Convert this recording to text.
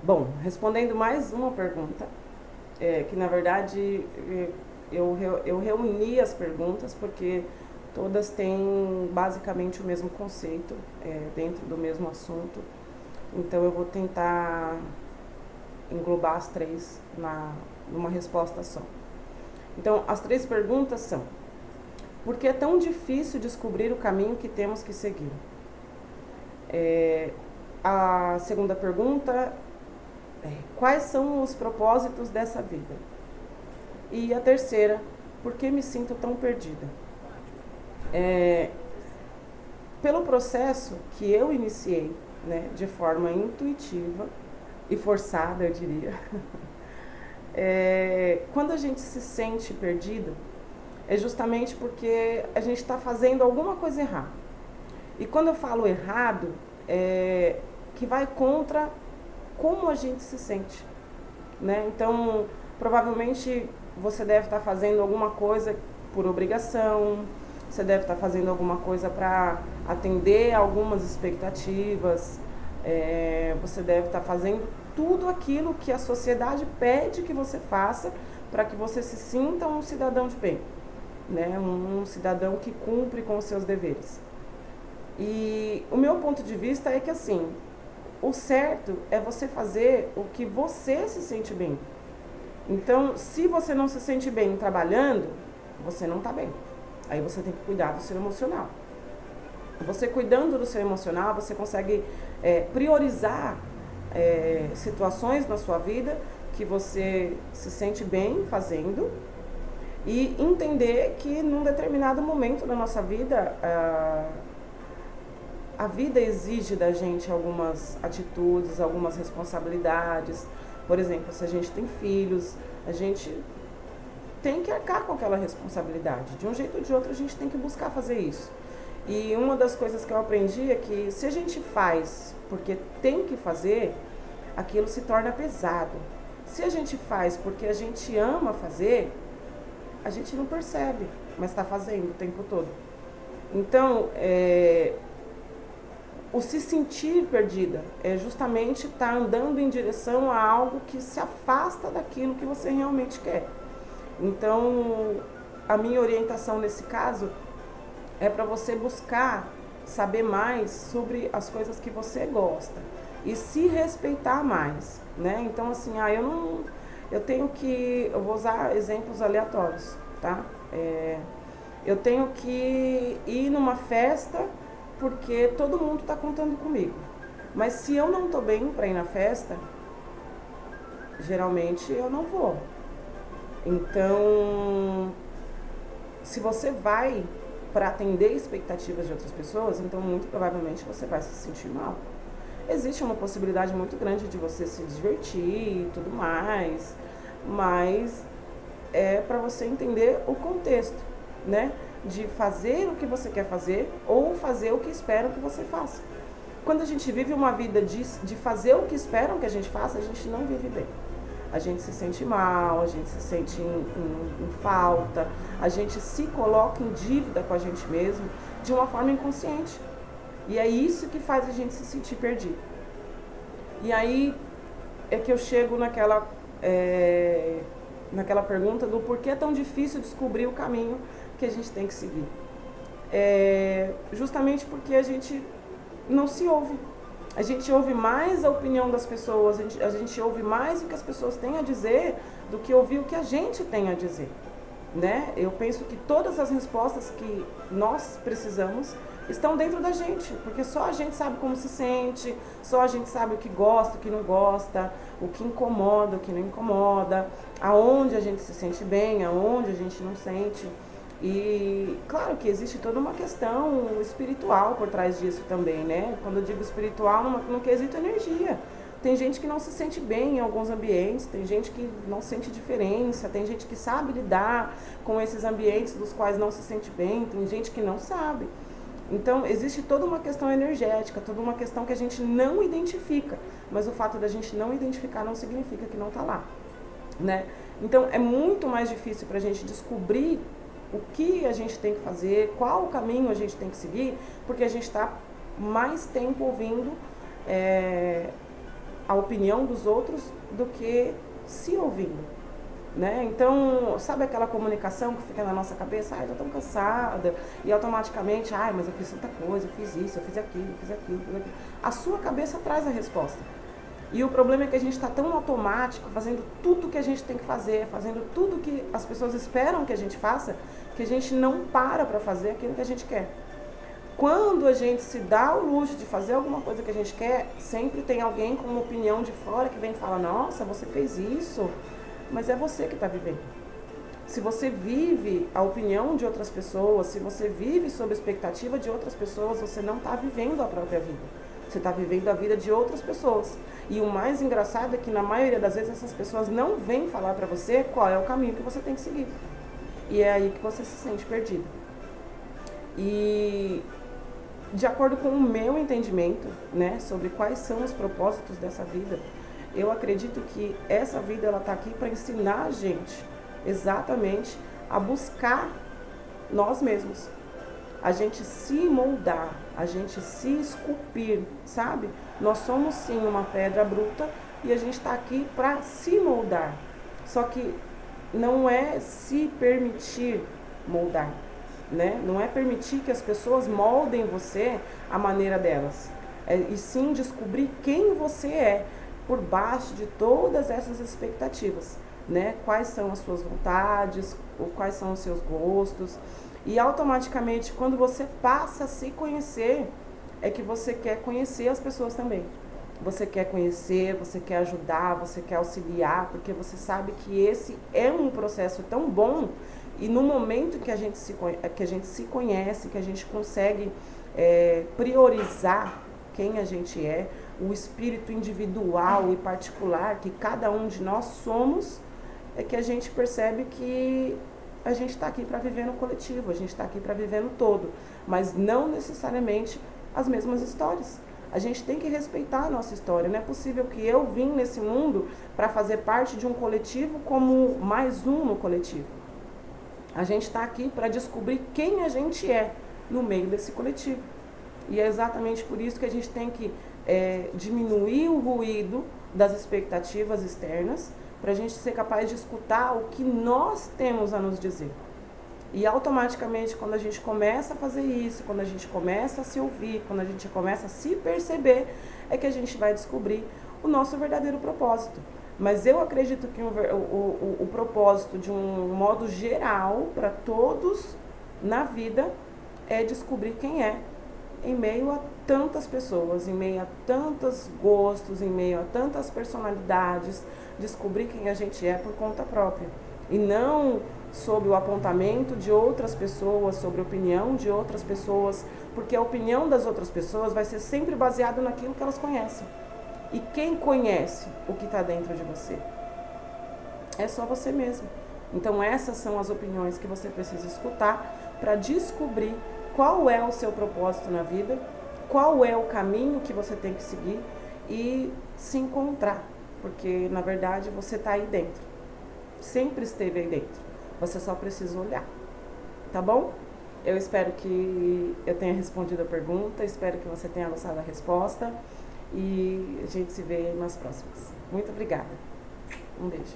Bom, respondendo mais uma pergunta, que na verdade eu reuni as perguntas porque todas têm basicamente o mesmo conceito, dentro do mesmo assunto. Então eu vou tentar englobar as três numa resposta só. Então, as três perguntas são: por que é tão difícil descobrir o caminho que temos que seguir? A segunda pergunta é: quais são os propósitos dessa vida? E a terceira: por que me sinto tão perdida? Pelo processo que eu iniciei, né, de forma intuitiva e forçada, eu diria, quando a gente se sente perdido, é justamente porque a gente está fazendo alguma coisa errada. E quando eu falo errado, é que vai contra como a gente se sente, né? Então, provavelmente você deve estar fazendo alguma coisa por obrigação, você deve estar fazendo alguma coisa para atender algumas expectativas, você deve estar fazendo tudo aquilo que a sociedade pede que você faça para que você se sinta um cidadão de bem, né? Um cidadão que cumpre com os seus deveres. E o meu ponto de vista é que assim, o certo é você fazer o que você se sente bem. Então, se você não se sente bem trabalhando, você não está bem. Aí você tem que cuidar do seu emocional. Você cuidando do seu emocional, você consegue priorizar situações na sua vida que você se sente bem fazendo e entender que num determinado momento da nossa vida a vida exige da gente algumas atitudes, algumas responsabilidades. Por exemplo, se a gente tem filhos, a gente tem que arcar com aquela responsabilidade. De um jeito ou de outro, a gente tem que buscar fazer isso. E uma das coisas que eu aprendi é que se a gente faz porque tem que fazer, aquilo se torna pesado. Se a gente faz porque a gente ama fazer, a gente não percebe, mas está fazendo o tempo todo. Então, o se sentir perdida é justamente estar andando em direção a algo que se afasta daquilo que você realmente quer. Então, a minha orientação nesse caso é para você buscar saber mais sobre as coisas que você gosta e se respeitar mais, né? Então, assim, eu vou usar exemplos aleatórios, tá? Eu tenho que ir numa festa porque todo mundo está contando comigo. Mas se eu não estou bem para ir na festa, geralmente eu não vou. Então, se você vai para atender expectativas de outras pessoas, então muito provavelmente você vai se sentir mal. Existe uma possibilidade muito grande de você se divertir e tudo mais, mas é para você entender o contexto, né? De fazer o que você quer fazer ou fazer o que esperam que você faça. Quando a gente vive uma vida de fazer o que esperam que a gente faça, a gente não vive bem. A gente se sente mal, a gente se sente em falta, a gente se coloca em dívida com a gente mesmo de uma forma inconsciente. E é isso que faz a gente se sentir perdido. E aí é que eu chego naquela pergunta do porquê é tão difícil descobrir o caminho que a gente tem que seguir. Justamente porque a gente não se ouve. A gente ouve mais a opinião das pessoas, a gente ouve mais o que as pessoas têm a dizer do que ouvir o que a gente tem a dizer, né? Eu penso que todas as respostas que nós precisamos estão dentro da gente, porque só a gente sabe como se sente, só a gente sabe o que gosta, o que não gosta, o que incomoda, o que não incomoda, aonde a gente se sente bem, aonde a gente não sente. E claro que existe toda uma questão espiritual por trás disso também, né? Quando eu digo espiritual, no quesito energia. Tem gente que não se sente bem em alguns ambientes, tem gente que não sente diferença, tem gente que sabe lidar com esses ambientes dos quais não se sente bem, tem gente que não sabe. Então, existe toda uma questão energética, toda uma questão que a gente não identifica, mas o fato da gente não identificar não significa que não está lá, né? Então, é muito mais difícil para a gente descobrir o que a gente tem que fazer, qual o caminho a gente tem que seguir, porque a gente está mais tempo ouvindo a opinião dos outros do que se ouvindo, né? Então, sabe aquela comunicação que fica na nossa cabeça? Eu tô tão cansada, e automaticamente, mas eu fiz tanta coisa, eu fiz isso, eu fiz aquilo, eu fiz aquilo, eu fiz aquilo. A sua cabeça traz a resposta. E o problema é que a gente está tão automático, fazendo tudo que a gente tem que fazer, fazendo tudo que as pessoas esperam que a gente faça, que a gente não para fazer aquilo que a gente quer. Quando a gente se dá o luxo de fazer alguma coisa que a gente quer, sempre tem alguém com uma opinião de fora que vem falar, nossa, você fez isso, mas é você que está vivendo. Se você vive a opinião de outras pessoas, se você vive sob a expectativa de outras pessoas, você não está vivendo a própria vida. Você está vivendo a vida de outras pessoas. E o mais engraçado é que na maioria das vezes essas pessoas não vêm falar para você qual é o caminho que você tem que seguir. E é aí que você se sente perdido. E de acordo com o meu entendimento, né, sobre quais são os propósitos dessa vida, eu acredito que essa vida ela está aqui para ensinar a gente exatamente a buscar nós mesmos. A gente se moldar, a gente se esculpir, sabe? Nós somos sim uma pedra bruta e a gente está aqui para se moldar. Só que não é se permitir moldar, né? Não é permitir que as pessoas moldem você à maneira delas. E sim descobrir quem você é por baixo de todas essas expectativas, né? Quais são as suas vontades, quais são os seus gostos. E automaticamente, quando você passa a se conhecer, é que você quer conhecer as pessoas também. Você quer conhecer, você quer ajudar, você quer auxiliar, porque você sabe que esse é um processo tão bom. E no momento que a gente se conhece, que a gente consegue priorizar quem a gente é, o espírito individual e particular que cada um de nós somos, é que a gente percebe que a gente está aqui para viver no coletivo, a gente está aqui para viver no todo, mas não necessariamente as mesmas histórias. A gente tem que respeitar a nossa história. Não é possível que eu vim nesse mundo para fazer parte de um coletivo como mais um no coletivo. A gente está aqui para descobrir quem a gente é no meio desse coletivo. E é exatamente por isso que a gente tem que diminuir o ruído das expectativas externas, para a gente ser capaz de escutar o que nós temos a nos dizer. E automaticamente, quando a gente começa a fazer isso, quando a gente começa a se ouvir, quando a gente começa a se perceber, é que a gente vai descobrir o nosso verdadeiro propósito. Mas eu acredito que o propósito, de um modo geral, para todos na vida, é descobrir quem é, em meio a tantas pessoas, em meio a tantos gostos, em meio a tantas personalidades, descobrir quem a gente é por conta própria. E não sob o apontamento de outras pessoas, sobre a opinião de outras pessoas, porque a opinião das outras pessoas vai ser sempre baseada naquilo que elas conhecem. E quem conhece o que está dentro de você? É só você mesmo. Então essas são as opiniões que você precisa escutar para descobrir qual é o seu propósito na vida, qual é o caminho que você tem que seguir e se encontrar. Porque, na verdade, você está aí dentro. Sempre esteve aí dentro. Você só precisa olhar. Tá bom? Eu espero que eu tenha respondido a pergunta. Espero que você tenha gostado da resposta. E a gente se vê nas próximas. Muito obrigada. Um beijo.